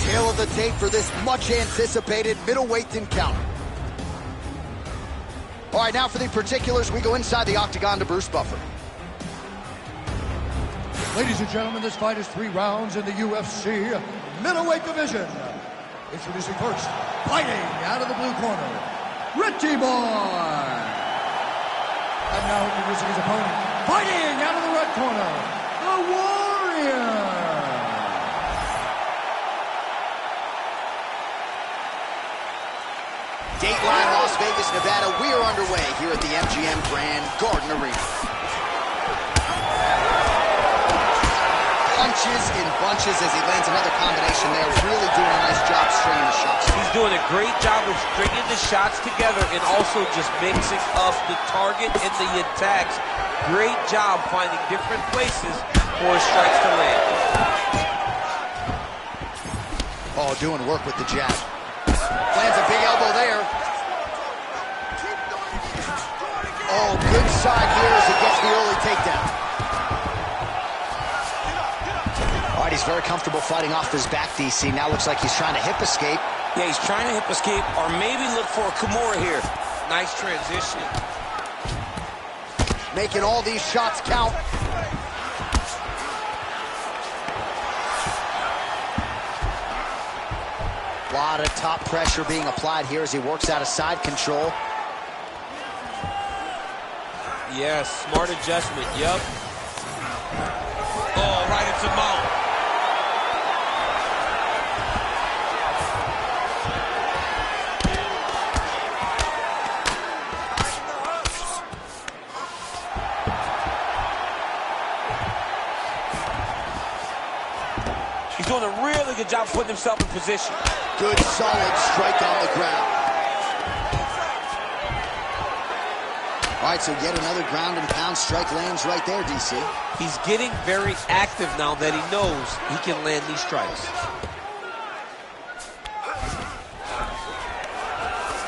Tail of the tape for this much-anticipated middleweight encounter. All right, now for the particulars, we go inside the octagon to Bruce Buffer. Ladies and gentlemen, this fight is 3 rounds in the UFC middleweight division. Introducing first, fighting out of the blue corner, Ritchie Boy. And now introducing his opponent, fighting out of the red corner, the Warrior. Dateline, Las Vegas, Nevada. We are underway here at the MGM Grand Garden Arena. Punches in bunches as he lands another combination there. Really doing a nice job stringing the shots. He's doing a great job of stringing the shots together and also just mixing up the target and the attacks. Great job finding different places for his strikes to land. Oh, doing work with the jab. Lands a big elbow there. Oh, good side here as he gets the early takedown. All right, he's very comfortable fighting off his back, DC. Now looks like he's trying to hip escape. Yeah, he's trying to hip escape or maybe look for a Kimura here. Nice transition. Making all these shots count. A lot of top pressure being applied here as he works out of side control. Yes, smart adjustment, yep. Oh, right into mount. He's doing a really good job putting himself in position. Good, solid strike on the ground. All right, so yet another ground and pound strike lands right there, DC. He's getting very active now that he knows he can land these strikes.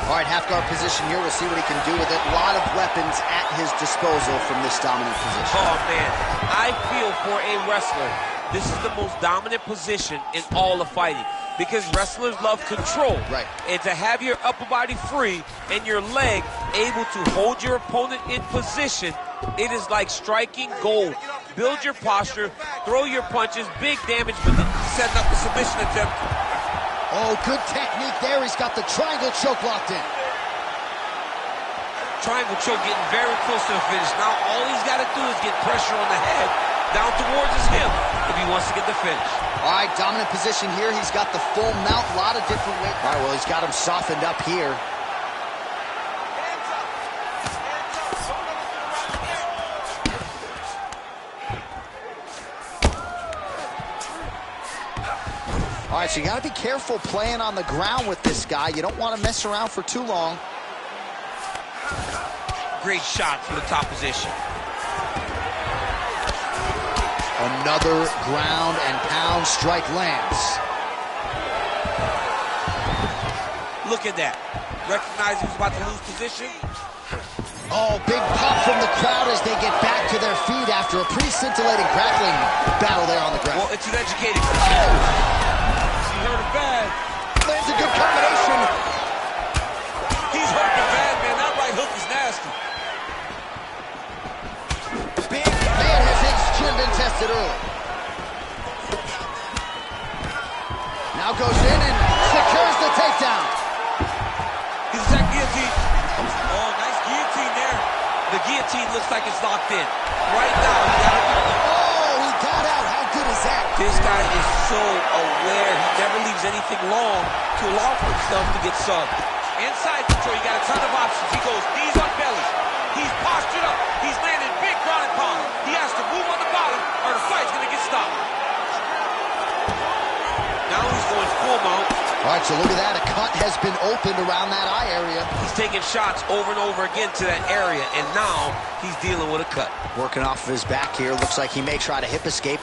All right, half guard position here. We'll see what he can do with it. A lot of weapons at his disposal from this dominant position. Oh, man. I feel for a wrestler, this is the most dominant position in all of fighting because wrestlers love control. Right. And to have your upper body free and your leg able to hold your opponent in position, it is like striking gold. Build your posture, throw your punches, big damage, but then setting up the submission attempt. Oh, good technique there. He's got the triangle choke locked in. Triangle choke getting very close to the finish. Now all he's got to do is get pressure on the head down towards his hip if he wants to get the finish. All right, dominant position here. He's got the full mount, a lot of different ways. All right, well, he's got him softened up here. All right, so you got to be careful playing on the ground with this guy. You don't want to mess around for too long. Great shot from the top position. Another ground and pound strike lands. Look at that. Recognize he was about to lose position. Oh, big pop from the crowd as they get back to their feet after a pretty scintillating grappling battle there on the ground. Well, it's an educated. Oh! He hurt him bad. Lands a good combination. He's hurt him bad, man. That right hook is nasty. Big man has his chin been tested early. Now goes in and secures the takedown. He's that guillotine. Oh, nice guillotine there. The guillotine looks like it's locked in. Right now, he got it. Oh, he got out. How good is that? This guy is so aware. He never leaves anything long to allow for himself to get subbed. Inside control, you got a ton of options. He goes knees on belly. He's postured up. He's landing big ground and pound. He has to move on the bottom or the fight's going to get stopped. Now he's going full mount. All right, so look at that. A cut has been opened around that eye area. He's taking shots over and over again to that area, and now he's dealing with a cut. Working off of his back here. Looks like he may try to hip escape.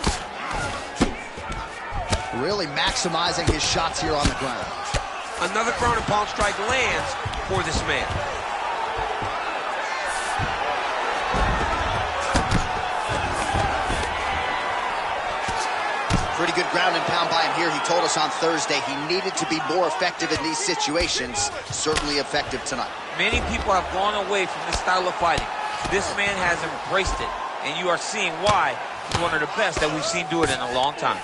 Really maximizing his shots here on the ground. Another ground and pound strike lands for this man. Pretty good ground and pound by him here. He told us on Thursday he needed to be more effective in these situations. Certainly effective tonight. Many people have gone away from this style of fighting. This man has embraced it, and you are seeing why he's one of the best that we've seen do it in a long time.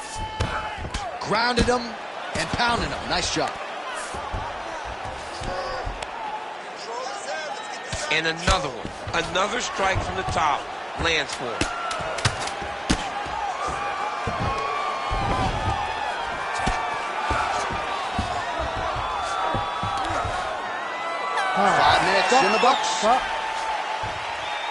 Grounded him and pounded him. Nice job. And another one. Another strike from the top lands for him. Five minutes in the books.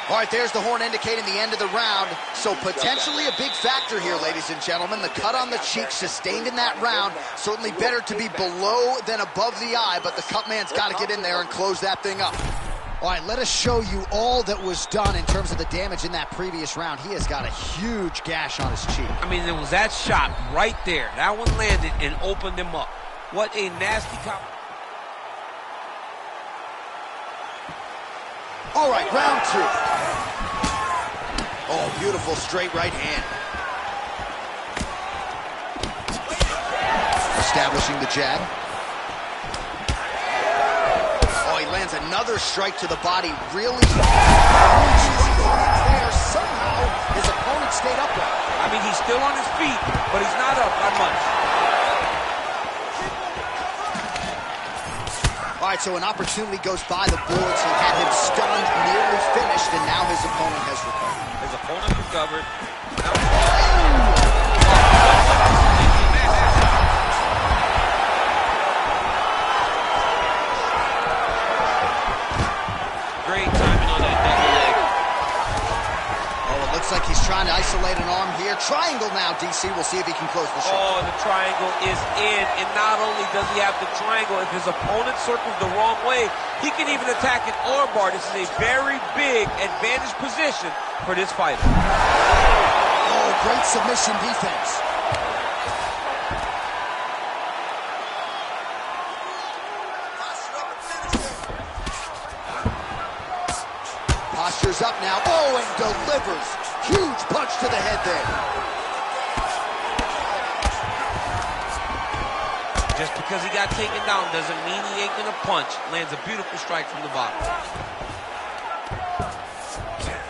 All right, there's the horn indicating the end of the round. So potentially a big factor here, ladies and gentlemen. The cut on the cheek sustained in that round. Certainly better to be below than above the eye, but the cut man's got to get in there and close that thing up. All right, let us show you all that was done in terms of the damage in that previous round. He has got a huge gash on his cheek. I mean, it was that shot right there. That one landed and opened him up. What a nasty combo. All right, round two. Oh, beautiful straight right hand. Establishing the jab. Oh, he lands another strike to the body. Really there. Somehow, his opponent stayed upright. I mean, he's still on his feet, but he's not up by much. All right, so an opportunity goes by the boards. He had him stunned, nearly finished, and now his opponent has recovered. His opponent recovered. Great timing on that double leg. Oh, it looks like he's trying to isolate an arm here. Triangle now, DC. We'll see if he can close the shot. Oh, the triangle is in, and not only does he have the triangle, if his opponent circles the wrong way, he can even attack an armbar. This is a very big advantage position for this fighter. Oh, great submission defense. Posture's up now. Oh, and delivers. Huge punch to the head there. Just because he got taken down doesn't mean he ain't gonna punch. Lands a beautiful strike from the bottom.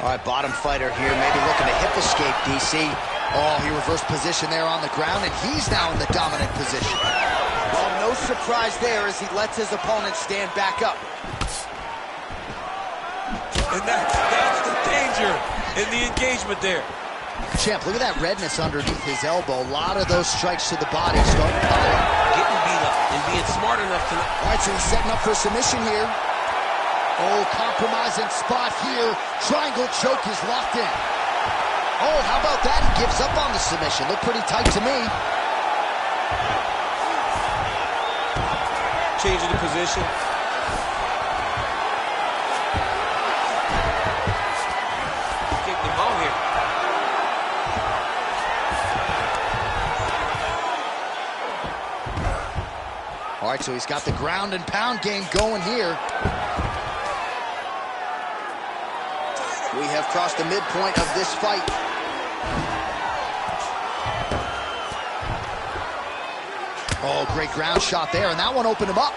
All right, bottom fighter here, maybe looking to hip escape, DC. Oh, he reversed position there on the ground, and he's now in the dominant position. Well, no surprise there as he lets his opponent stand back up. And that's the danger in the engagement there. Champ, look at that redness underneath his elbow. A lot of those strikes to the body starting to pile up. Getting beat up and being smart enough to... All right, so he's setting up for submission here. Oh, compromising spot here. Triangle choke is locked in. Oh, how about that? He gives up on the submission. Looked pretty tight to me. Changing the position. Kicked him out here. All right, so he's got the ground and pound game going here. We have crossed the midpoint of this fight. Oh, great ground shot there, and that one opened him up.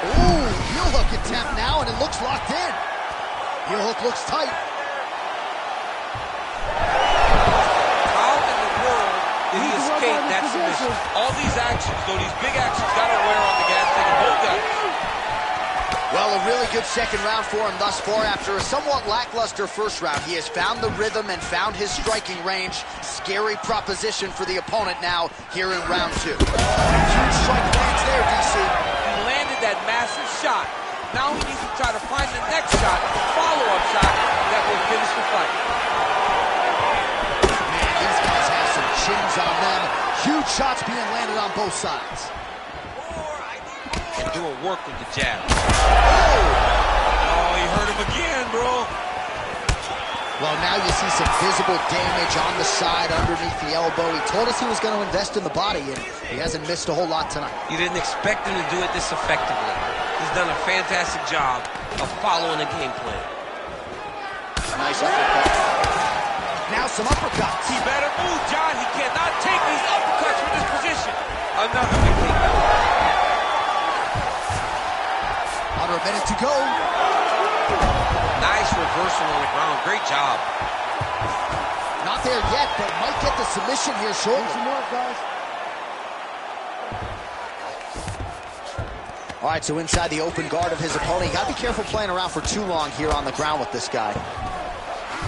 Ooh, heel hook attempt now, and it looks locked in. Heel hook looks tight. How in the world did he escape that submission? All these actions, though, these big actions, got to wear on the gas tank of both guys. Well, a really good second round for him thus far. After a somewhat lackluster first round, he has found the rhythm and found his striking range. Scary proposition for the opponent now here in round two. Huge strike lands there, DC. He landed that massive shot. Now he needs to try to find the next shot, the follow-up shot that will finish the fight. Man, these guys have some chins on them. Huge shots being landed on both sides. And doing work with the jab. Oh, he hurt him again, bro. Well, now you see some visible damage on the side underneath the elbow. He told us he was going to invest in the body, and he hasn't missed a whole lot tonight. You didn't expect him to do it this effectively. He's done a fantastic job of following the game plan. Nice uppercut. Now some uppercuts. He better move, John. He cannot take these uppercuts from this position. Another big takedown. Under a minute to go. Nice reversal on the ground. Great job. Not there yet, but might get the submission here shortly. Some more, guys. All right, so inside the open guard of his opponent. You got to be careful playing around for too long here on the ground with this guy.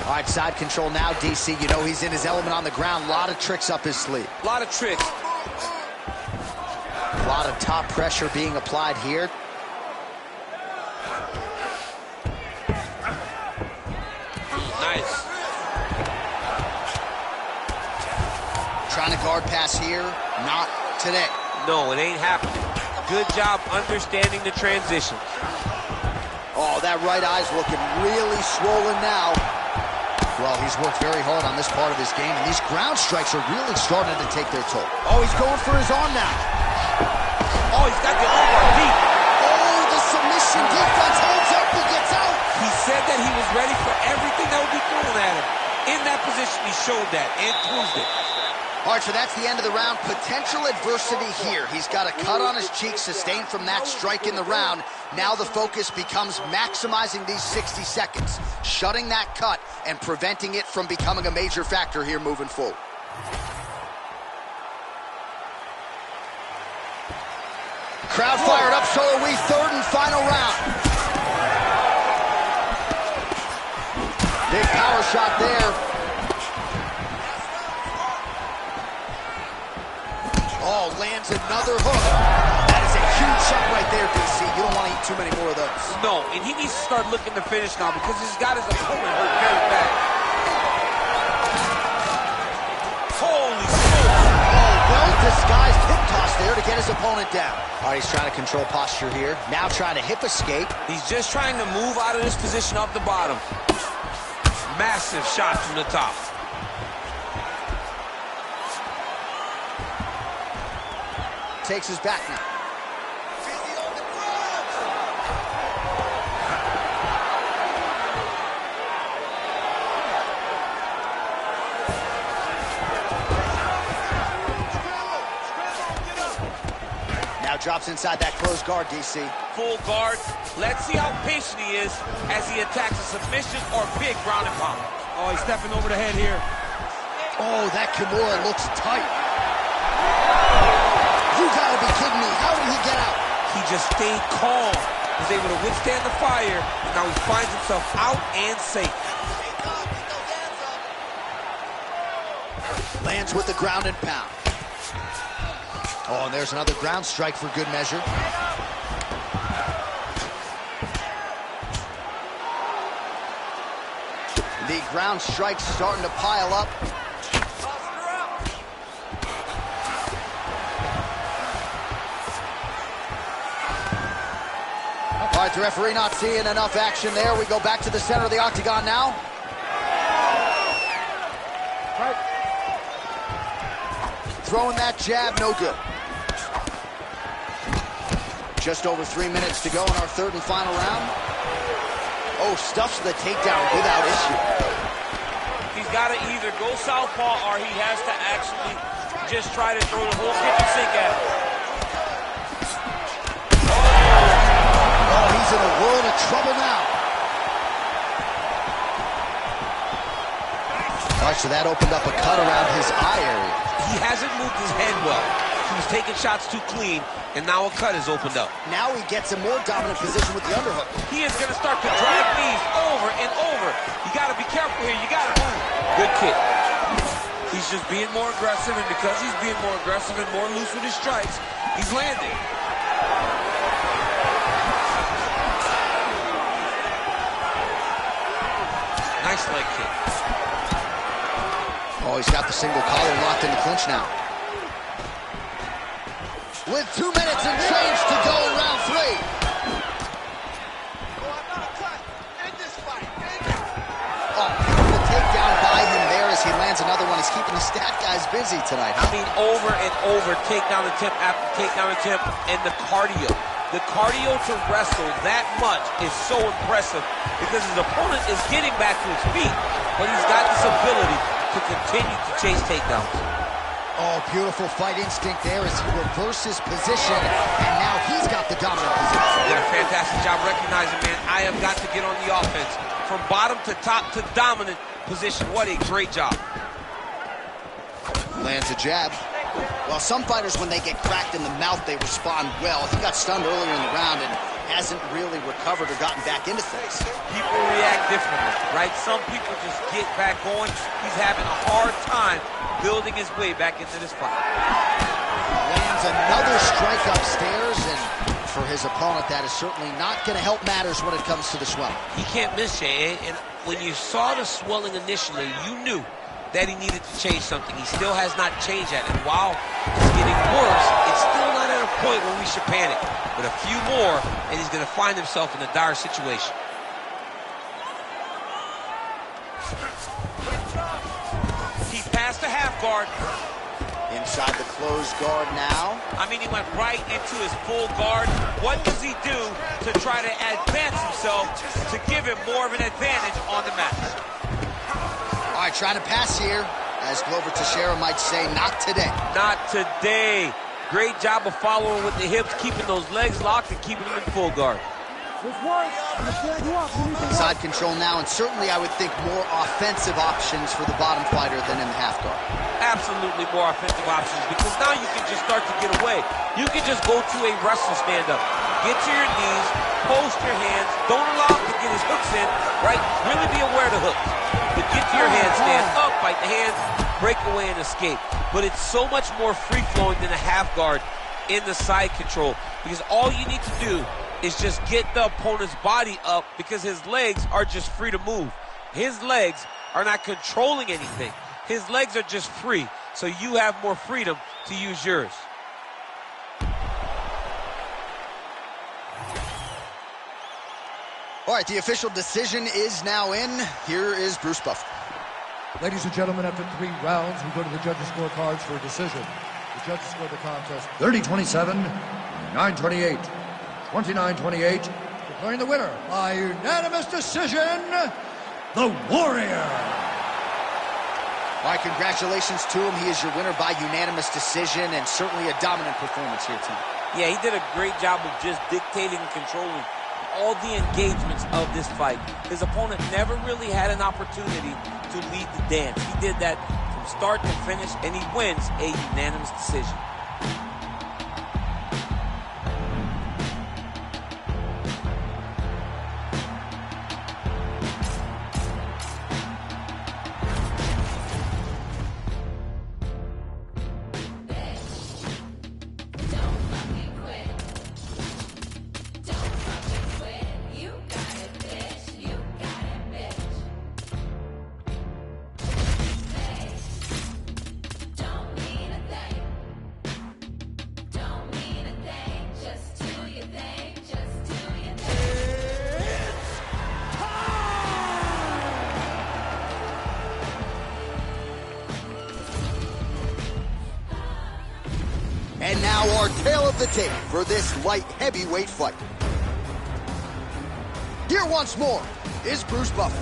All right, side control now, DC. You know he's in his element on the ground. A lot of tricks up his sleeve. A lot of tricks. A lot of top pressure being applied here. Nice. Trying to guard pass here. Not today. No, it ain't happening. Good job understanding the transition. Oh, that right eye's looking really swollen now. Well, he's worked very hard on this part of his game, and these ground strikes are really starting to take their toll. Oh, he's going for his arm now. Oh, he's got the arm deep. Oh, the submission defense holds up. He gets out. He said that he was ready for everything that would be thrown at him. In that position, he showed that and proved it. All right, so that's the end of the round. Potential adversity here. He's got a cut on his cheek sustained from that strike in the round. Now the focus becomes maximizing these 60 seconds, shutting that cut and preventing it from becoming a major factor here moving forward. Crowd fired up, so are we. Third and final round. Big power shot there. Oh, lands another hook. That is a huge shot right there, DC. You don't want to eat too many more of those. No, and he needs to start looking to finish now because he's got his opponent hurt very bad. Holy smokes. Oh, well-disguised hip toss there to get his opponent down. All right, he's trying to control posture here. Now trying to hip escape. He's just trying to move out of this position off the bottom. Massive shot from the top. Takes his back now. Now drops inside that closed guard, DC. Full guard. Let's see how patient he is as he attacks a submission or big ground and pound. Oh, he's stepping over the head here. Oh, that Kimura looks tight. You gotta be kidding me. How did he get out? He just stayed calm. Was able to withstand the fire. Now he finds himself out and safe. Lands with the ground and pound. Oh, and there's another ground strike for good measure. The ground strikes starting to pile up. All right, the referee not seeing enough action there. We go back to the center of the octagon now. Right. Throwing that jab, no good. Just over 3 minutes to go in our third and final round. Oh, stuffs the takedown without issue. He's got to either go southpaw or he has to actually just try to throw the whole kitchen sink at him. Oh, he's in a world of trouble now. All right, so that opened up a cut around his eye area. He hasn't moved his head well. He was taking shots too clean, and now a cut has opened up. Now he gets a more dominant position with the underhook. He is going to start to drag these over and over. You got to be careful here. You got to move. Good kick. He's just being more aggressive, and because he's being more aggressive and more loose with his strikes, he's landing. Nice leg kick. Oh, he's got the single collar locked in the clinch now. With 2 minutes and change to go in round 3. Oh, the takedown by him there as he lands another one. He's keeping the stat guys busy tonight. I mean, over and over, takedown attempt after takedown attempt, and the cardio. The cardio to wrestle that much is so impressive because his opponent is getting back to his feet, but he's got this ability to continue to chase takedowns. Oh, beautiful fight instinct there as he reverses position, and now he's got the dominant position. Did a fantastic job recognizing, man, I have got to get on the offense. From bottom to top to dominant position. What a great job. Lands a jab. Well, some fighters, when they get cracked in the mouth, they respond well. He got stunned earlier in the round and hasn't really recovered or gotten back into things. People react differently, right? Some people just get back going. He's having a hard time building his way back into this fight. Lands another strike upstairs, and for his opponent, that is certainly not going to help matters when it comes to the swelling. He can't miss, Jay, and when you saw the swelling initially, you knew that he needed to change something. He still has not changed that, and while it's getting worse, it's still not at a point where we should panic. But a few more, and he's going to find himself in a dire situation. He passed the half guard. Inside the closed guard now. I mean, he went right into his full guard. What does he do to try to advance himself to give him more of an advantage on the mat? All right, trying to pass here. As Glover Teixeira might say, not today. Not today. Great job of following with the hips, keeping those legs locked and keeping them in full guard. Side control now, and certainly I would think more offensive options for the bottom fighter than in the half guard. Absolutely more offensive options, because now you can just start to get away. You can just go to a wrestling stand-up. Get to your knees, post your hands, don't allow him to get his hooks in, right? Really be aware of the hooks. But get to your hands, stand up, fight the hands, break away and escape. But it's so much more free-flowing than a half guard in the side control, because all you need to do is just get the opponent's body up, because his legs are just free to move. His legs are not controlling anything. His legs are just free, so you have more freedom to use yours. All right, the official decision is now in. Here is Bruce Buffer. Ladies and gentlemen, after 3 rounds, we go to the judges' scorecards for a decision. The judges scored the contest 30-27, 9-28, 29-28, declaring the winner by unanimous decision, the Warrior. All right, congratulations to him. He is your winner by unanimous decision, and certainly a dominant performance here tonight. Yeah, he did a great job of just dictating and controlling all the engagements of this fight. His opponent never really had an opportunity to lead the dance. He did that from start to finish, and he wins a unanimous decision. And now our tale of the tape for this light heavyweight fight. Here once more is Bruce Buffer.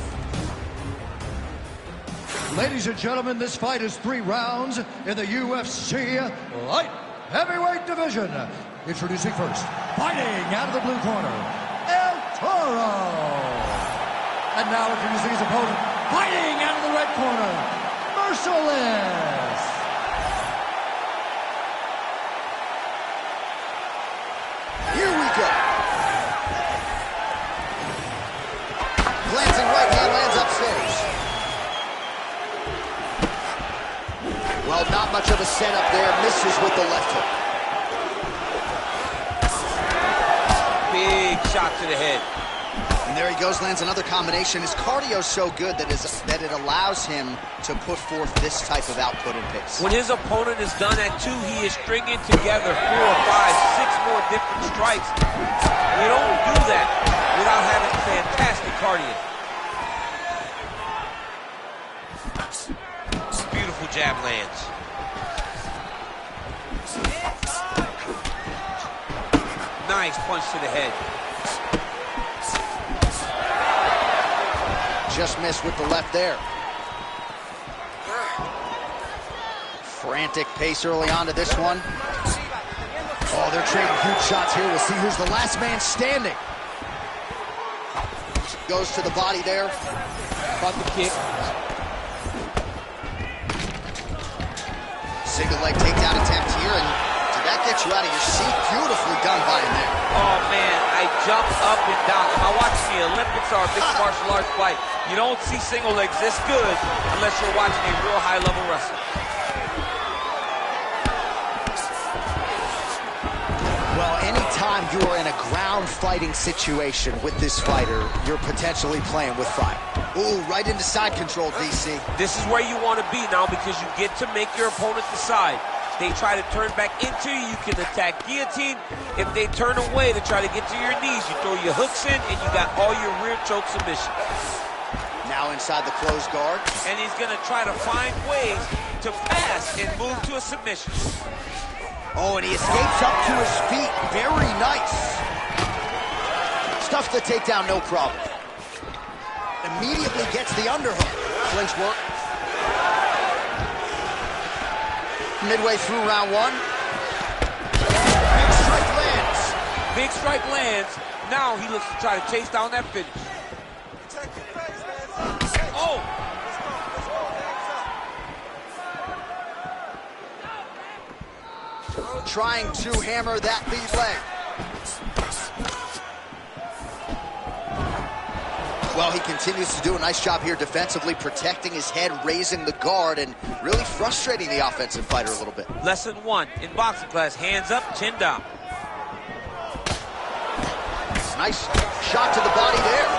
Ladies and gentlemen, this fight is 3 rounds in the UFC light heavyweight division. Introducing first, fighting out of the blue corner, El Toro. And now introducing his opponent, fighting out of the red corner, Merciless. Here we go. Glancing right hand lands upstairs. Well, not much of a setup there. Misses with the left hook. Big shot to the head. And there he goes, lands another combination. His cardio's so good that it allows him to put forth this type of output and pace. When his opponent is done at 2, he is stringing together 4, 5, 6 more different strikes. You don't do that without having fantastic cardio. Beautiful jab lands. Nice punch to the head. Just missed with the left there. Frantic pace early on to this one. Oh, they're trading huge shots here. We'll see who's the last man standing. Goes to the body there. About the kick. Single leg takedown attempt here, and did that get you out of your seat? Beautifully done by him there. Oh, man, I jumped up and down. If I watch the Olympics or a mixed martial arts fight, you don't see single legs this good unless you're watching a real high-level wrestler. Well, anytime you are in a ground fighting situation with this fighter, you're potentially playing with fire. Ooh, right into side control, DC. This is where you want to be now because you get to make your opponent decide. They try to turn back into you, you can attack guillotine. If they turn away to try to get to your knees, you throw your hooks in and you got all your rear choke submissions. Now inside the closed guard. And he's going to try to find ways to pass and move to a submission. Oh, and he escapes up to his feet. Very nice. Stuffs the takedown, no problem. Immediately gets the underhook. Clinch work. Midway through round one. Big strike lands. Big strike lands. Now he looks to try to chase down that finish. Oh! Trying to hammer that lead leg. Well, he continues to do a nice job here defensively, protecting his head, raising the guard, and really frustrating the offensive fighter a little bit. Lesson one in boxing class, hands up, chin down. Nice shot to the body there.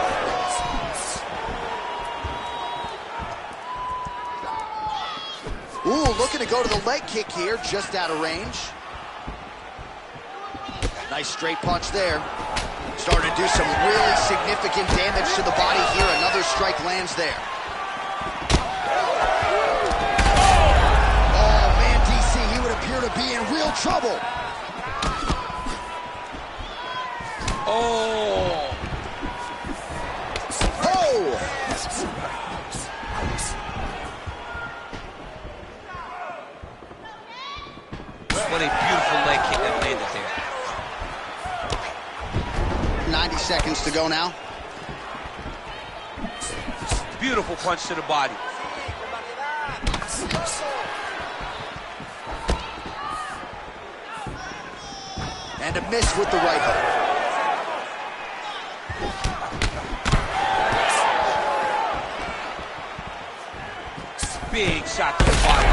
Ooh, looking to go to the leg kick here, just out of range. Nice straight punch there. Starting to do some really significant damage to the body here. Another strike lands there. Oh, man, DC, he would appear to be in real trouble. Oh! Oh! What a beautiful leg kick that landed there. 90 seconds to go now. Beautiful punch to the body. And a miss with the right hook. Big shot to the body.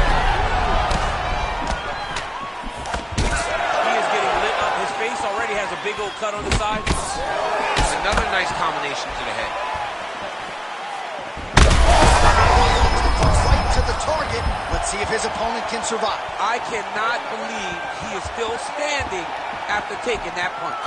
He is getting lit up. His face already has a big old cut on the side. Another nice combination to the head. Right to the target. Let's see if his opponent can survive. I cannot believe he is still standing after taking that punch.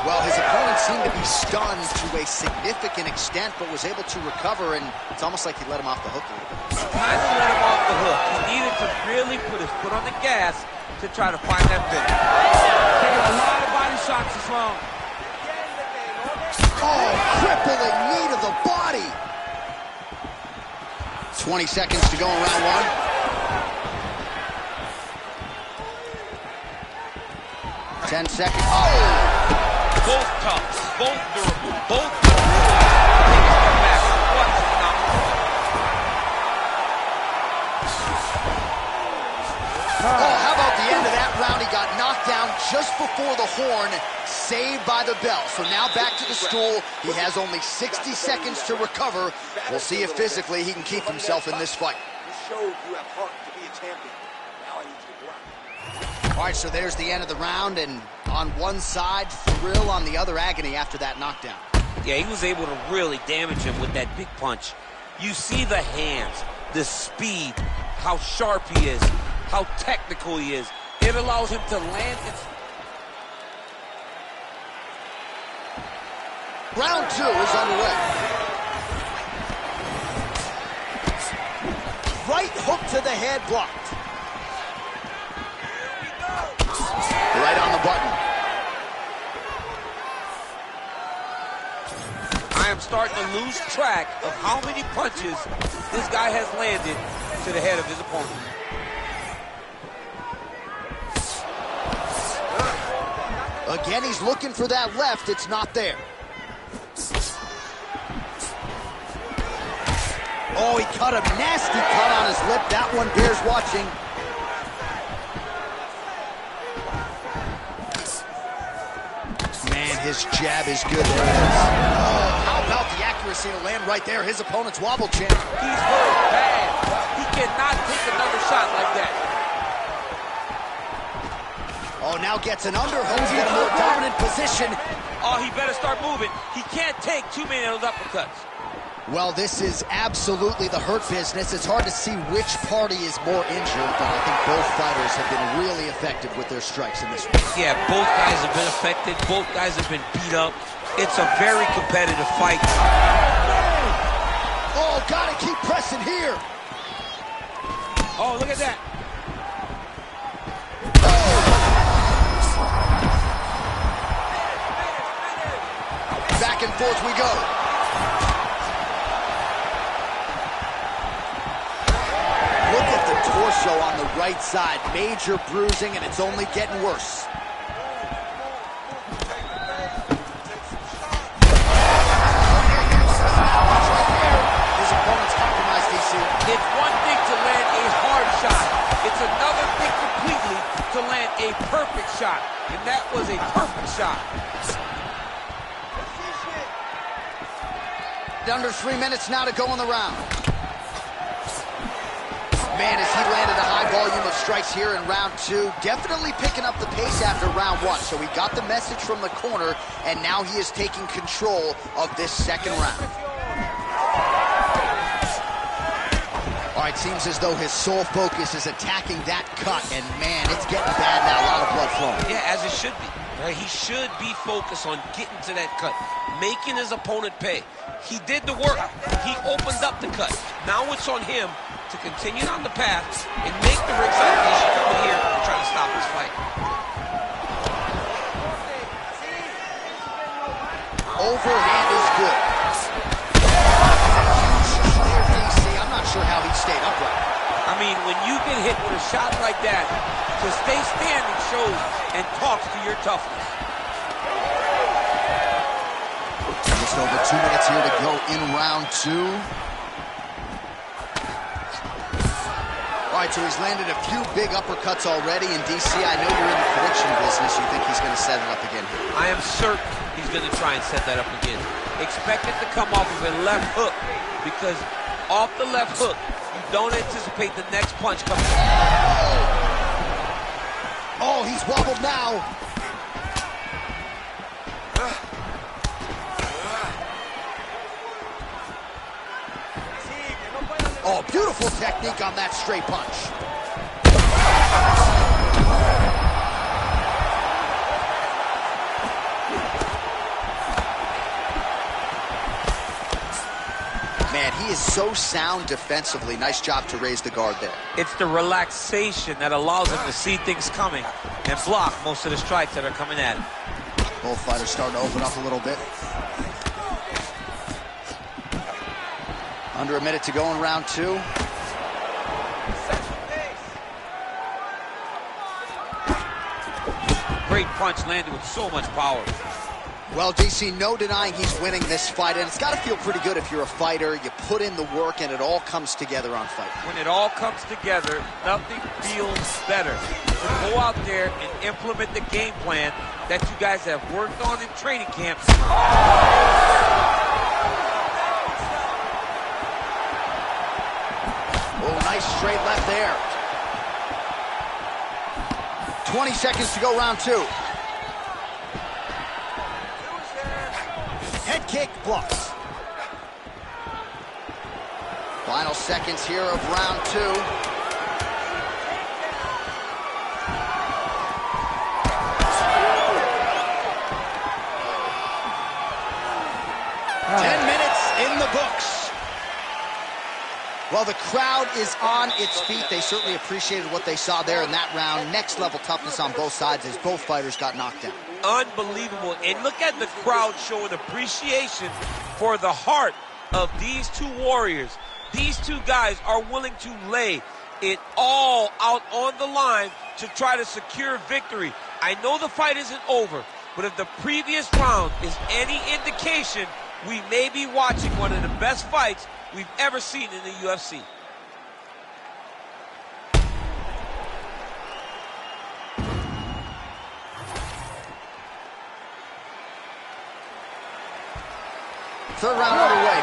Well, his opponent seemed to be stunned to a significant extent, but was able to recover, and it's almost like he let him off the hook a little bit. Kind of let him off the hook. He needed to really put his foot on the gas to try to find that finish. Taking a lot of body shots this round. Oh, crippling knee to the body. 20 seconds to go in round one. Ten seconds. Oh! Both tough, both durable, both take a step back. What a phenomenal. Oh, how about the end of that round? He got knocked down just before the horn, saved by the bell. So now back to the stool. He has only 60 seconds to recover. We'll see if physically he can keep himself in this fight. You showed you have heart to be a champion. Now I need you to ground. All right, so there's the end of the round, and on one side, thrill, on the other, agony after that knockdown. Yeah, he was able to really damage him with that big punch. You see the hands, the speed, how sharp he is, how technical he is. It allows him to land. Round two is underway. Right hook to the head, blocked. Right on the button. I I'm starting to lose track of how many punches this guy has landed to the head of his opponent. Again, he's looking for that left. It's not there. Oh, he cut a nasty cut on his lip. That one bears watching. Man, his jab is good. There it is. Oh, how about the accuracy to land right there? His opponent's wobble chin. He's hurt bad. He cannot take another shot like that. Oh, now gets an underhook in a more dominant position. Oh, he better start moving. He can't take too many of those uppercuts. Well, this is absolutely the hurt business. It's hard to see which party is more injured, but I think both fighters have been really effective with their strikes in this one. Yeah, both guys have been affected. Both guys have been beat up. It's a very competitive fight. Oh, gotta keep pressing here. Oh, look at that. Back and forth we go. Look at the torso on the right side. Major bruising, and it's only getting worse. His opponent's compromised, DC. It's one thing to land a hard shot. It's another thing completely to land a perfect shot. And that was a perfect shot. Under 3 minutes now to go in the round. Man, as he landed a high volume of strikes here in round 2, definitely picking up the pace after round 1. So he got the message from the corner, and now he is taking control of this second round. All right, seems as though his sole focus is attacking that cut, and man, it's getting bad now. A lot of blood flowing. Yeah, as it should be. Right? He should be focused on getting to that cut, making his opponent pay. He did the work. He opened up the cut. Now it's on him to continue on the path and make the ringside nation come in here and try to stop this fight. Overhand is good. DC, I'm not sure how he stayed upright. I mean, when you get hit with a shot like that, to stay standing shows and talks to your toughness. Just over 2 minutes here to go in round 2. All right, so he's landed a few big uppercuts already. And DC, I know you're in the prediction business. You think he's going to set it up again here? I am certain he's going to try and set that up again. Expect it to come off of a left hook, because off the left hook, you don't anticipate the next punch coming. Oh, he's wobbled now. Oh, beautiful technique on that straight punch. Man, he is so sound defensively. Nice job to raise the guard there. It's the relaxation that allows him to see things coming and block most of the strikes that are coming at him. Both fighters starting to open up a little bit. Under a minute to go in round 2. Great punch landed with so much power. Well, DC, no denying he's winning this fight, and it's got to feel pretty good if you're a fighter. You put in the work, and it all comes together on fight. When it all comes together, nothing feels better to go out there and implement the game plan that you guys have worked on in training camp. Oh, nice straight left there. 20 seconds to go, round 2. Head kick blocked. Final seconds here of round 2. Oh. 10 minutes in the books. Well, the crowd is on its feet. They certainly appreciated what they saw there in that round. Next level toughness on both sides as both fighters got knocked down. Unbelievable. And look at the crowd showing appreciation for the heart of these two warriors. These two guys are willing to lay it all out on the line to try to secure victory. I know the fight isn't over, but if the previous round is any indication, we may be watching one of the best fights we've ever seen in the UFC. Third round underway.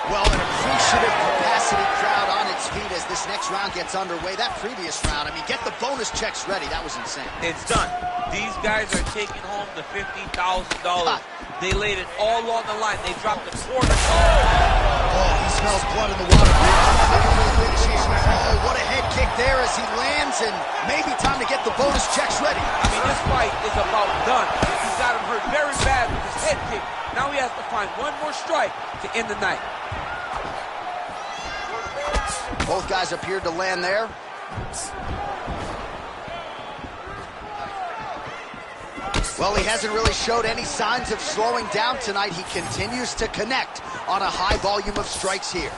Well, an appreciative capacity crowd on its feet as this next round gets underway. That previous round, I mean, get the bonus checks ready. That was insane. It's done. These guys are taking home the $50,000. They laid it all on the line. They dropped the quarter. Oh, he smells blood in the water. Looking for the finish. Oh, what a head kick there as he lands, and maybe time to get the bonus checks ready. I mean, this fight is about done. He's got him hurt very bad with his head kick. Now he has to find one more strike to end the night. Both guys appeared to land there. Well, he hasn't really showed any signs of slowing down tonight. He continues to connect on a high volume of strikes here.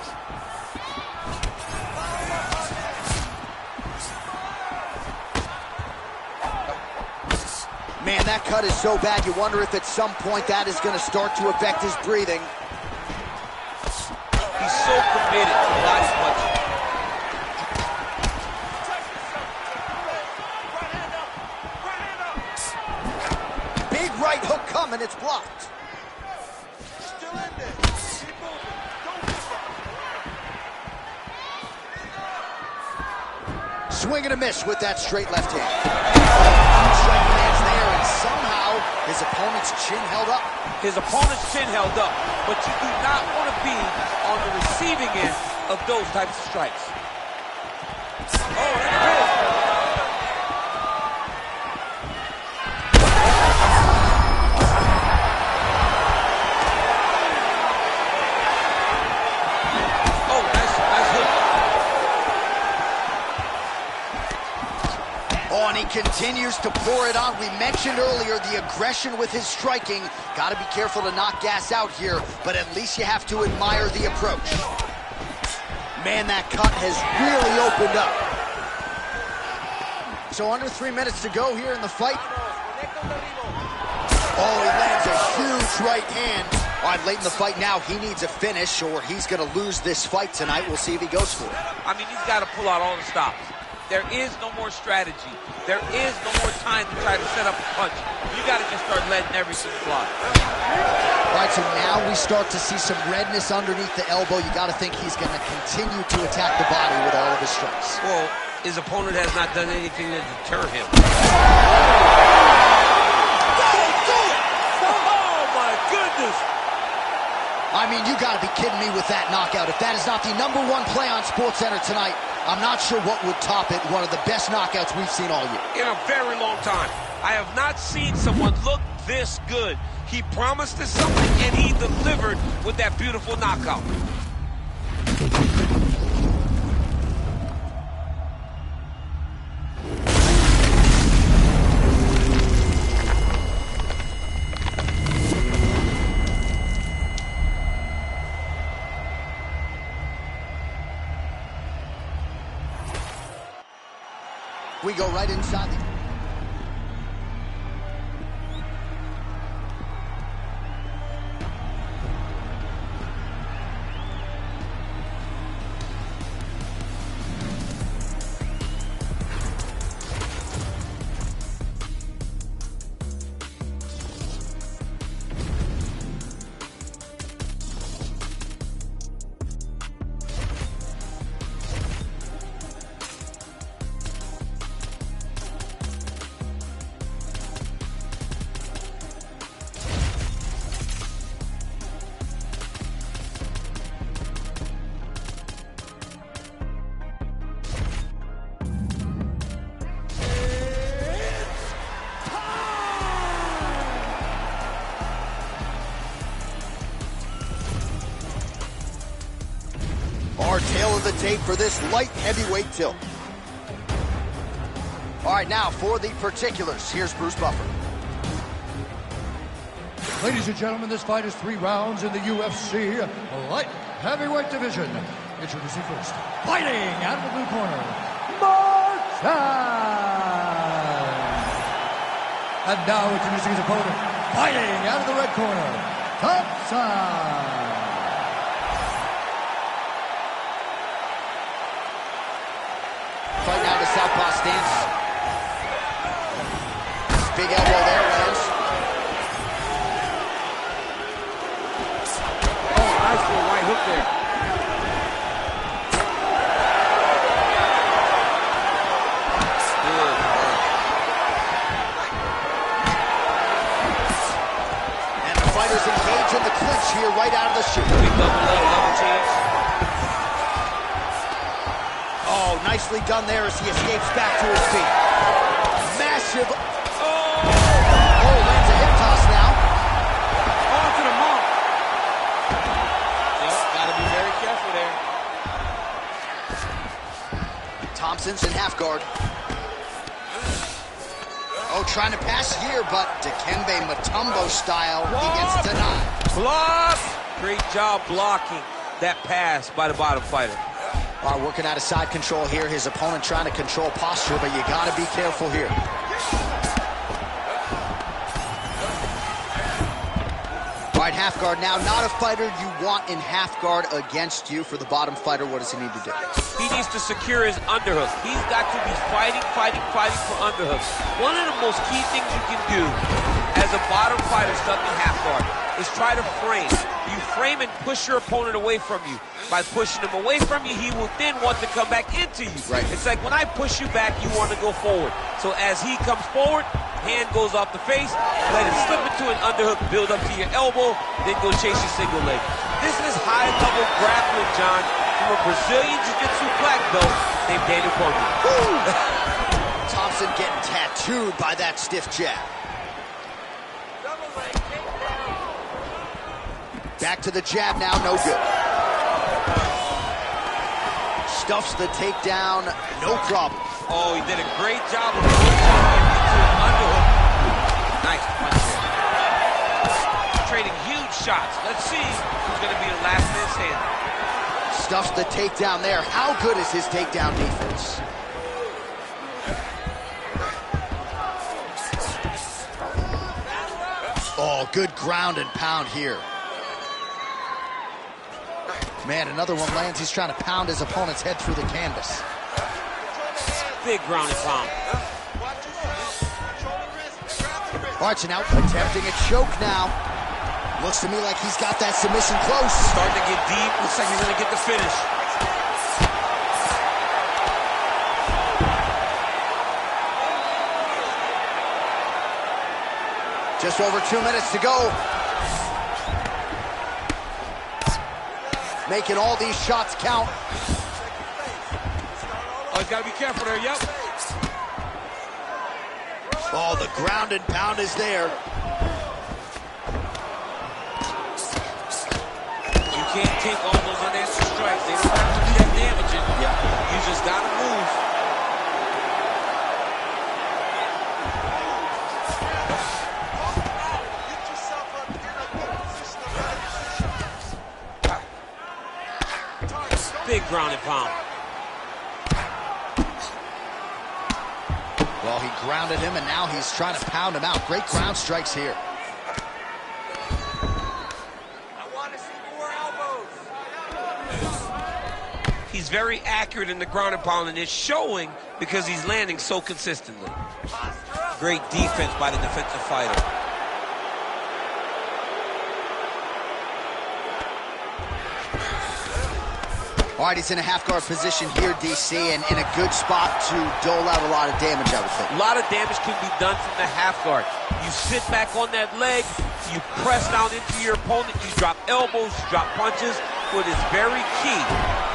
Man, that cut is so bad, you wonder if at some point that is going to start to affect his breathing. He's so committed to body punching. Big right hook coming, it's blocked. Still in there. Keep moving. Don't give up. Swing and a miss with that straight left hand. Striking hands there, and somehow his opponent's chin held up. His opponent's chin held up, but you do not want to be on the receiving end of those types of strikes. Oh, that's good. Oh, nice hook. Oh, and he continues to pour it on. We mentioned earlier the aggression with his striking. Got to be careful to not gas out here, but at least you have to admire the approach. Man, that cut has really opened up. So under 3 minutes to go here in the fight. Oh, he lands a huge right hand. All right, late in the fight now, he needs a finish or he's going to lose this fight tonight. We'll see if he goes for it. I mean, he's got to pull out all the stops. There is no more strategy. There is no more time to try to set up a punch. You got to just start letting everything fly. All right, so now we start to see some redness underneath the elbow. You got to think he's going to continue to attack the body with all of his strikes. Well, his opponent has not done anything to deter him. Oh, my goodness. I mean, you got to be kidding me with that knockout. If that is not the #1 play on SportsCenter tonight, I'm not sure what would top it. One of the best knockouts we've seen all year. In a very long time. I have not seen someone look this good. He promised us something, and he delivered with that beautiful knockout. We go right inside the... Our tail of the tape for this light heavyweight tilt. All right, now for the particulars, here's Bruce Buffer. Ladies and gentlemen, this fight is 3 rounds in the UFC light heavyweight division. Introducing first, fighting out of the blue corner, Martin. And now introducing his opponent, fighting out of the red corner, Thompson. Fight now to southpaw stance. Big elbow there, lands. Oh, nice little right hook there. Good work. And the fighters engage in the clinch here right out of the chute. Big double change. Oh, nicely done there as he escapes back to his feet. Massive. Oh, lands a hip toss now. On to the mark. Yep, gotta be very careful there. Thompson's in half guard. Oh, trying to pass here, but Dikembe Mutombo style, he gets denied. Block! Great job blocking that pass by the bottom fighter. All right, working out of side control here. His opponent trying to control posture, but you got to be careful here. All right, half guard now. Not a fighter you want in half guard against you. For the bottom fighter, what does he need to do? He needs to secure his underhook. He's got to be fighting for underhooks. One of the most key things you can do as a bottom fighter stuck in half guard is try to frame. You frame and push your opponent away from you. By pushing him away from you, he will then want to come back into you. Right. It's like when I push you back, you want to go forward. So as he comes forward, hand goes off the face, let it slip into an underhook, build up to your elbow, then go chase your single leg. This is high-level grappling, John, from a Brazilian Jiu-Jitsu black belt named Daniel Cormier. Thompson getting tattooed by that stiff jab. Back to the jab now, no good. Stuffs the takedown, no problem. Oh, he did a great job of rotating into an underhook. Nice punch there. Trading huge shots. Let's see who's going to be the last man standing. Stuffs the takedown there. How good is his takedown defense? Oh, good ground and pound here. Man, another one lands. He's trying to pound his opponent's head through the canvas. Big ground and pound. Arching out, attempting a choke now. Looks to me like he's got that submission close. Starting to get deep. Looks like he's going to get the finish. Just over 2 minutes to go. Making all these shots count. Oh, he's got to be careful there, yep. Oh, the ground and pound is there. You can't take all those unanswered strikes. They don't have to be that damaging. Yeah. You just got to move. Big ground and pound. Well, he grounded him, and now he's trying to pound him out. Great ground strikes here. I want to see more elbows. He's very accurate in the ground and pound, and it's showing because he's landing so consistently. Great defense by the defensive fighter. All right, he's in a half-guard position here, DC, and in a good spot to dole out a lot of damage, I would think. A lot of damage can be done from the half guard. You sit back on that leg, you press down into your opponent, you drop elbows, you drop punches. What is very key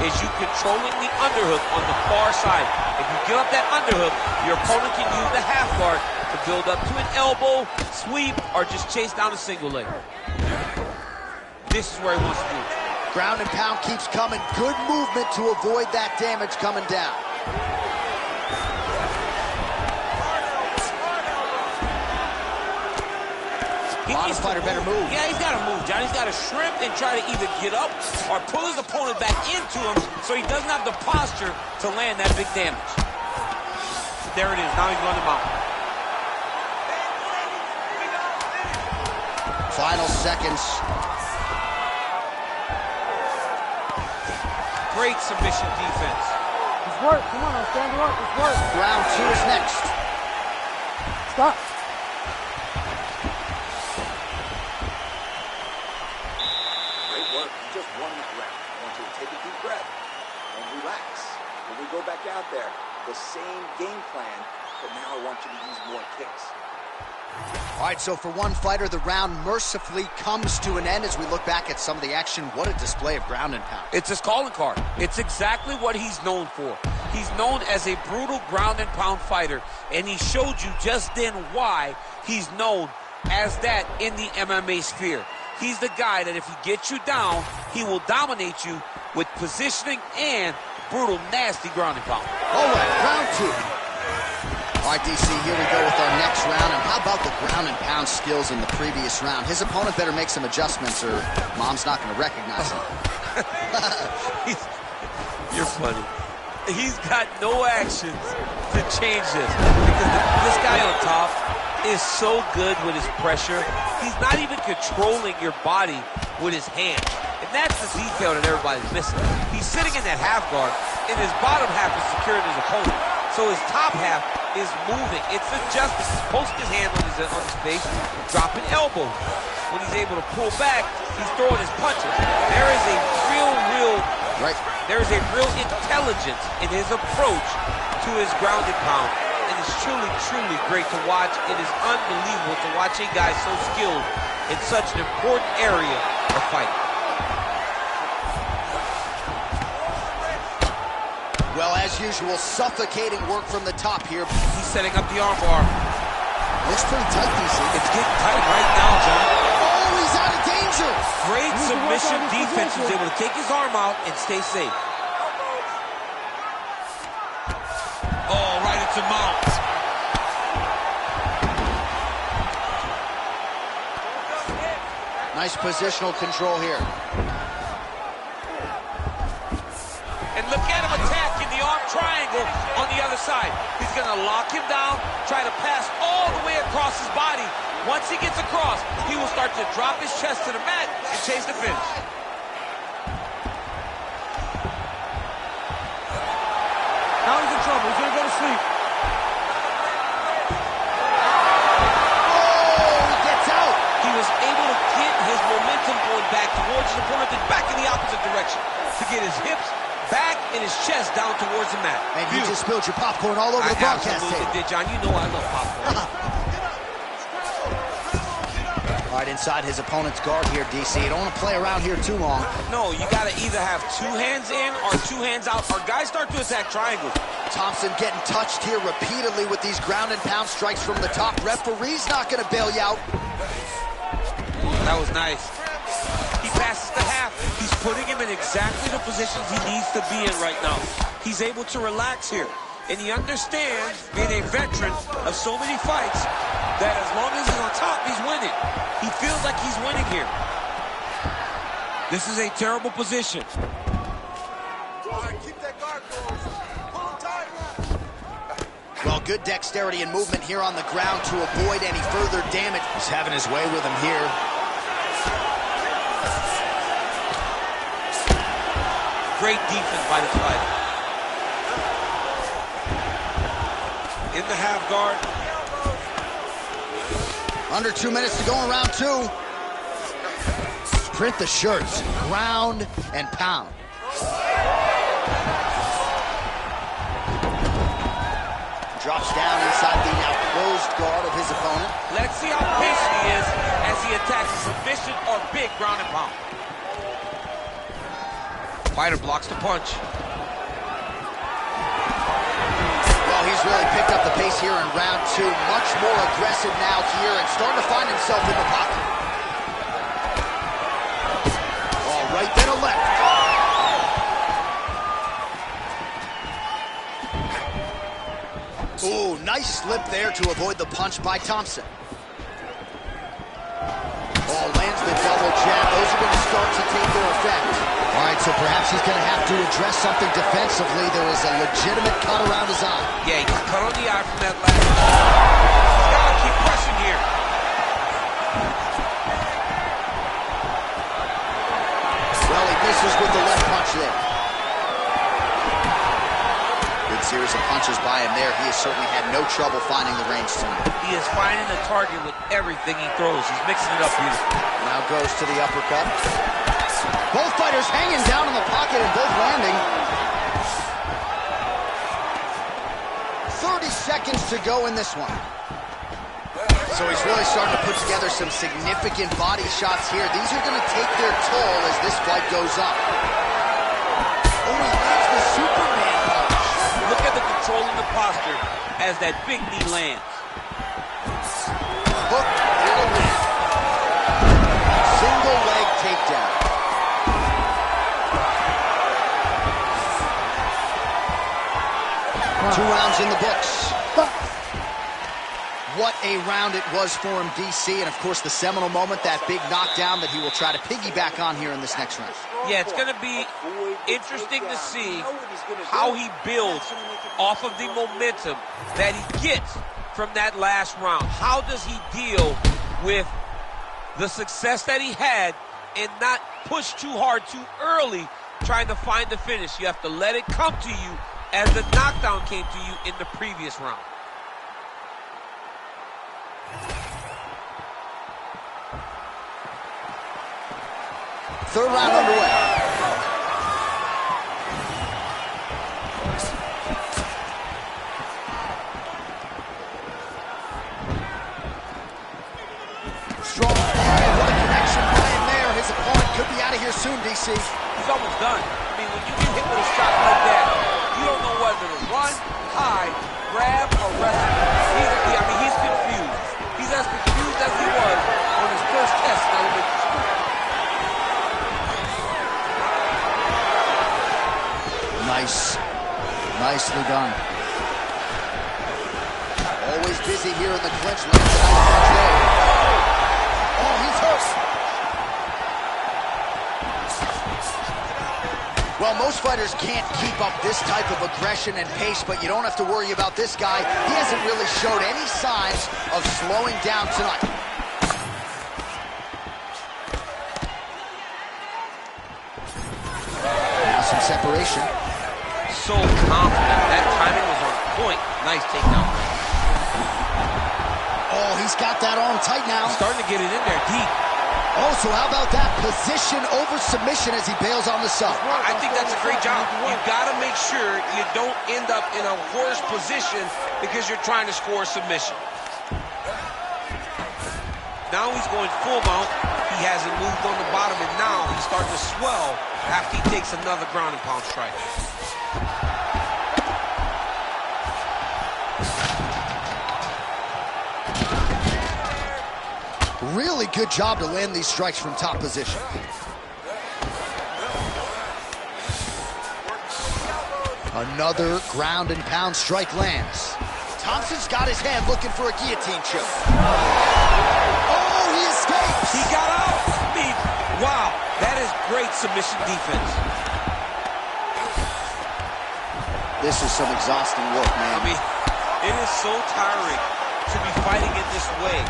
is you controlling the underhook on the far side. If you give up that underhook, your opponent can use the half guard to build up to an elbow, sweep, or just chase down a single leg. This is where he wants to do it. Ground and pound keeps coming. Good movement to avoid that damage coming down. Bottom fighter better move. Yeah, he's got to move, John. He's got to shrimp and try to either get up or pull his opponent back into him so he doesn't have the posture to land that big damage. There it is. Now he's going to mount. Final seconds. Great submission defense. It's work. Come on, now stand up. It's work. Round 2 is next. Stop. Great work. You just won that round. I want you to take a deep breath and relax. When we go back out there, the same game plan, but now I want you to use more kicks. All right, so for one fighter, the round mercifully comes to an end as we look back at some of the action. What a display of ground and pound. It's his calling card. It's exactly what he's known for. He's known as a brutal ground and pound fighter, and he showed you just then why he's known as that in the MMA sphere. He's the guy that if he gets you down, he will dominate you with positioning and brutal, nasty ground and pound. All right, round 2. All right, DC, here we go with our next round. And how about the ground and pound skills in the previous round? His opponent better make some adjustments or Mom's not going to recognize him. You're funny. He's got no actions to change this because this guy on top is so good with his pressure. He's not even controlling your body with his hand. And that's the detail that everybody's missing. He's sitting in that half guard, and his bottom half is securing his opponent. So his top half is moving. It's adjusting. He's posting his hand on his face, dropping elbows. When he's able to pull back, he's throwing his punches. There is a real intelligence in his approach to his ground and pound. And it's truly, truly great to watch. It is unbelievable to watch a guy so skilled in such an important area of fighting. Well, as usual, suffocating work from the top here. He's setting up the armbar. Looks pretty tight, DC. It's getting tight right now, John. Oh, he's out of danger. Great submission defense. He's able to take his arm out and stay safe. Oh, right into mount. Nice positional control here. And look at him attacking the arm triangle on the other side. He's going to lock him down, try to pass all the way across his body. Once he gets across, he will start to drop his chest to the mat and chase the finish. Now he's in trouble. He's going to go to sleep. Oh, he gets out. He was able to get his momentum going back towards his opponent and back in the opposite direction to get his hips back and his chest down towards the mat. And you just spilled your popcorn all over the broadcast absolutely table. did, John. You know I love popcorn. All right, inside his opponent's guard here, DC. You don't want to play around here too long. No, you got to either have 2 hands in or 2 hands out. Our guys start to attack triangles. Thompson getting touched here repeatedly with these ground and pound strikes from the top. Referee's not going to bail you out. That was nice. He passes the half. He's putting him in exactly the positions he needs to be in right now. He's able to relax here. And he understands, being a veteran of so many fights, that as long as he's on top, he's winning. He feels like he's winning here. This is a terrible position. Keep that guard closed. Pull him tight. Well, good dexterity and movement here on the ground to avoid any further damage. He's having his way with him here. Great defense by the fighter. In the half guard. Under 2 minutes to go in round 2. Print the shirts. Ground and pound. Drops down inside the now closed guard of his opponent. Let's see how patient he is as he attacks a submission or big ground and pound. Fighter blocks the punch. Well, he's really picked up the pace here in round 2. Much more aggressive now here and starting to find himself in the pocket. Oh, right then a left. Ooh, nice slip there to avoid the punch by Thompson. Oh, lands the double jab. Those are going to start to take their effect. All right, so perhaps he's going to have to address something defensively. There is a legitimate cut around his eye. Yeah, he cut on the eye from that last one. He's got to keep pressing here. Well, he misses with the left punch there. Good series of punches by him there. He has certainly had no trouble finding the range tonight. He is finding the target with everything he throws. He's mixing it up beautifully. Now goes to the uppercut. Both fighters hanging down in the pocket and both landing. 30 seconds to go in this one. So he's really starting to put together some significant body shots here. These are going to take their toll as this fight goes on. Oh, he lands the Superman punch. Look at the control in the posture as that big knee lands. Hook and a win. Single leg takedown. Two rounds in the books. What a round it was for him, DC, and of course the seminal moment, that big knockdown that he will try to piggyback on here in this next round. Yeah, it's going to be interesting to see how he builds off of the momentum that he gets from that last round. How does he deal with the success that he had and not push too hard too early trying to find the finish? You have to let it come to you as the knockdown came to you in the previous round. Third round underway. Strong. What a connection by him there. His opponent could be out of here soon, DC. He's almost done. I mean, when you get hit with a shot like that, you don't know whether to run, hide, grab, or wrestle. He's confused. He's as confused as he was on his first test in elementary school. Nice. Nicely done. Always busy here in the clinch. Oh, he's hurt. Well, most fighters can't keep up this type of aggression and pace, but you don't have to worry about this guy. He hasn't really showed any signs of slowing down tonight. Now some separation. So confident. That timing was on point. Nice takedown. Oh, he's got that arm tight now. He's starting to get it in there deep. Oh, so how about that position over submission as he bails on the sub? I think that's a great job. You've got to make sure you don't end up in a worse position because you're trying to score a submission. Now he's going full mount. He hasn't moved on the bottom, and now he's starting to swell after he takes another ground and pound strike. Really good job to land these strikes from top position. Another ground and pound strike lands. Thompson's got his hand looking for a guillotine choke. Oh, he escapes! He got out! I mean, wow, that is great submission defense. This is some exhausting work, man. I mean, it is so tiring to be fighting in this way.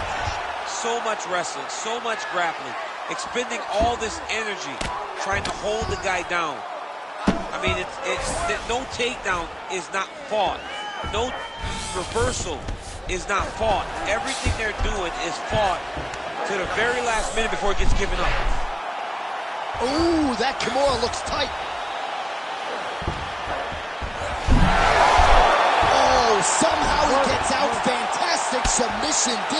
So much wrestling, so much grappling, expending all this energy trying to hold the guy down. I mean, no takedown is not fought. No reversal is not fought. Everything they're doing is fought to the very last minute before it gets given up. Ooh, that Kimura looks tight. Oh, somehow he gets out. Fantastic submission D.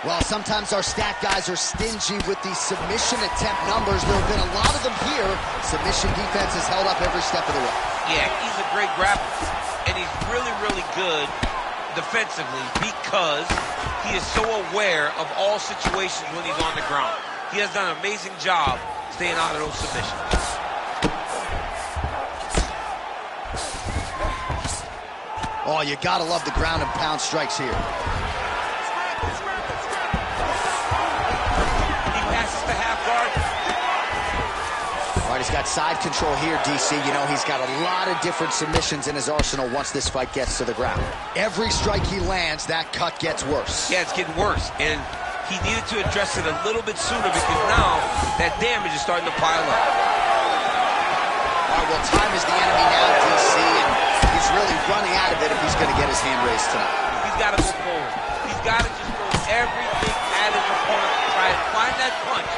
Well, sometimes our stat guys are stingy with these submission attempt numbers. There have been a lot of them here. Submission defense has held up every step of the way. Yeah, he's a great grappler, and he's really, really good defensively because he is so aware of all situations when he's on the ground. He has done an amazing job staying out of those submissions. Oh, you gotta love the ground and pound strikes here. He passes to half guard. All right, he's got side control here, DC. You know, he's got a lot of different submissions in his arsenal once this fight gets to the ground. Every strike he lands, that cut gets worse. Yeah, it's getting worse. And he needed to address it a little bit sooner because now that damage is starting to pile up. All right, well, time is the enemy now, DC, and he's really running out of it if he's going to get his hand raised tonight. He's got to go forward. He's got to just throw everything at his opponent to try and find that punch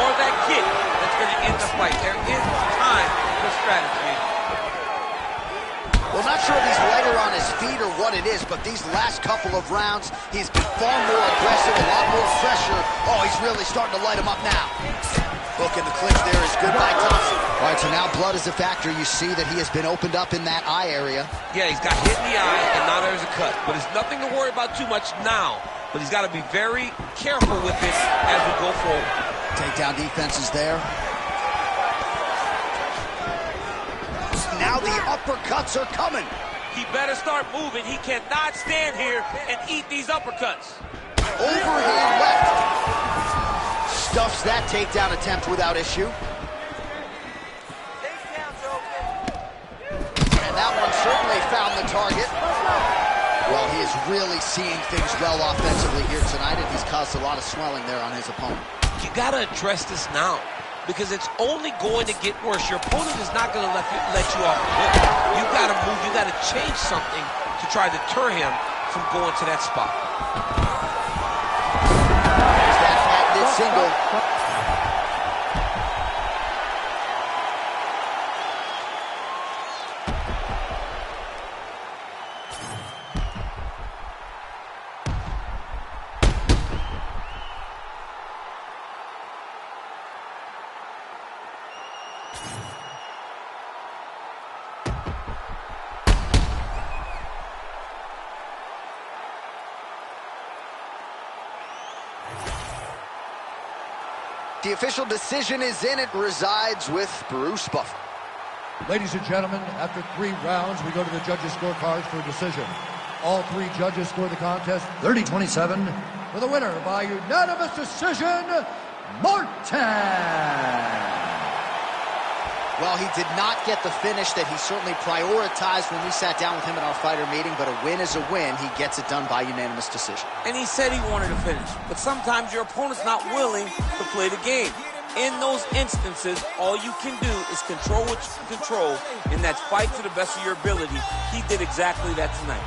or that kick that's going to end the fight. There is time for strategy. Well, not sure if he's lighter on his feet or what it is, but these last couple of rounds, he's been far more aggressive, a lot more pressure. Oh, he's really starting to light him up now. Hook in the clinch there is good by Thompson. All right, so now blood is a factor. You see that he has been opened up in that eye area. Yeah, he's got hit in the eye, and now there's a cut. But it's nothing to worry about too much now. But he's got to be very careful with it as we go forward. Takedown defense is there. Now the uppercuts are coming. He better start moving. He cannot stand here and eat these uppercuts. Overhand left. Stuffs that takedown attempt without issue. And that one certainly found the target. Well, he is really seeing things well offensively here tonight, and he's caused a lot of swelling there on his opponent. You got to address this now because it's only going to get worse. Your opponent is not going to let you off the hook. You got to move. You got to change something to try to deter him from going to that spot. There's that patented single. The official decision is in. It resides with Bruce Buffer. Ladies and gentlemen, after 3 rounds, we go to the judges' scorecards for a decision. All 3 judges score the contest 30-27 for the winner by unanimous decision, Martin. Well, he did not get the finish that he certainly prioritized when we sat down with him at our fighter meeting, but a win is a win. He gets it done by unanimous decision. And he said he wanted to finish, but sometimes your opponent's not willing to play the game. In those instances, all you can do is control what you can control, and that's fight to the best of your ability. He did exactly that tonight.